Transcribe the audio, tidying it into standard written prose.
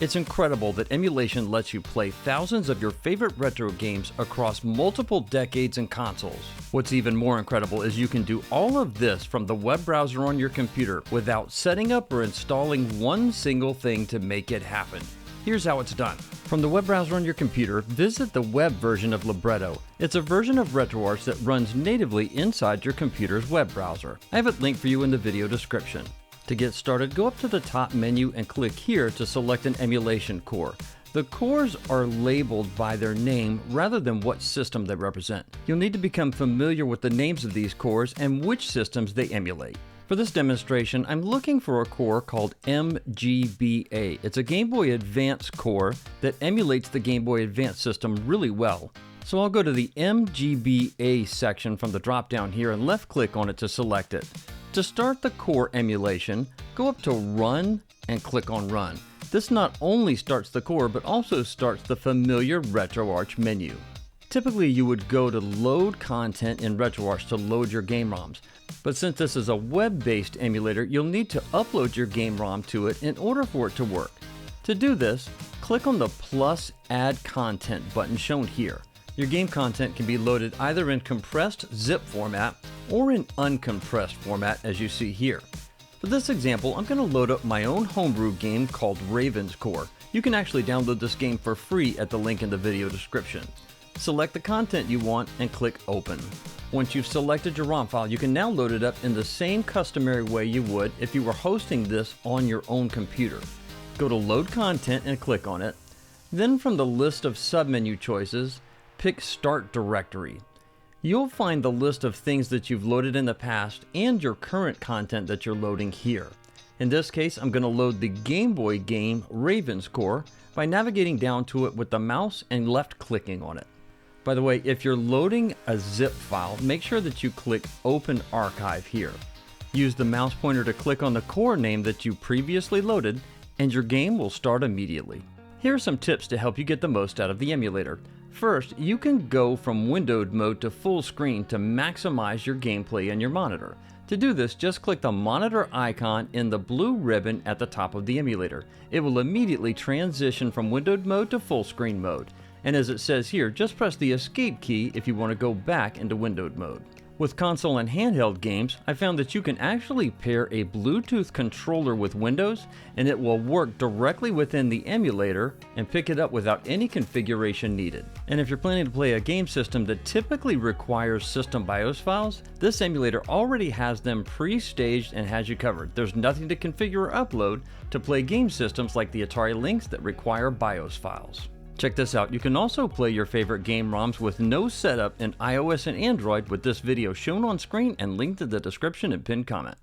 It's incredible that emulation lets you play thousands of your favorite retro games across multiple decades and consoles. What's even more incredible is you can do all of this from the web browser on your computer without setting up or installing one single thing to make it happen. Here's how it's done. From the web browser on your computer, visit the web version of Libretto. It's a version of RetroArch that runs natively inside your computer's web browser. I have it linked for you in the video description. To get started, go up to the top menu and click here to select an emulation core. The cores are labeled by their name rather than what system they represent. You'll need to become familiar with the names of these cores and which systems they emulate. For this demonstration, I'm looking for a core called MGBA. It's a Game Boy Advance core that emulates the Game Boy Advance system really well. So I'll go to the MGBA section from the drop-down here and left-click on it to select it. To start the core emulation, go up to Run and click on Run. This not only starts the core, but also starts the familiar RetroArch menu. Typically, you would go to Load Content in RetroArch to load your game ROMs. But since this is a web-based emulator, you'll need to upload your game ROM to it in order for it to work. To do this, click on the plus Add Content button shown here. Your game content can be loaded either in compressed zip format or in uncompressed format as you see here. For this example, I'm going to load up my own homebrew game called Raven's Core. You can actually download this game for free at the link in the video description. Select the content you want and click Open. Once you've selected your ROM file, you can now load it up in the same customary way you would if you were hosting this on your own computer. Go to Load Content and click on it. Then from the list of submenu choices, pick Start Directory. You'll find the list of things that you've loaded in the past and your current content that you're loading here. In this case, I'm going to load the Game Boy game Raven's Core by navigating down to it with the mouse and left-clicking on it. By the way, if you're loading a zip file, make sure that you click Open Archive here. Use the mouse pointer to click on the core name that you previously loaded, and your game will start immediately. Here are some tips to help you get the most out of the emulator. First, you can go from windowed mode to full screen to maximize your gameplay in your monitor. To do this, just click the monitor icon in the blue ribbon at the top of the emulator. It will immediately transition from windowed mode to full screen mode. And as it says here, just press the escape key if you want to go back into windowed mode. With console and handheld games, I found that you can actually pair a Bluetooth controller with Windows and it will work directly within the emulator and pick it up without any configuration needed. And if you're planning to play a game system that typically requires system BIOS files, this emulator already has them pre-staged and has you covered. There's nothing to configure or upload to play game systems like the Atari Lynx that require BIOS files. Check this out, you can also play your favorite game ROMs with no setup in iOS and Android with this video shown on screen and linked in the description and pinned comment.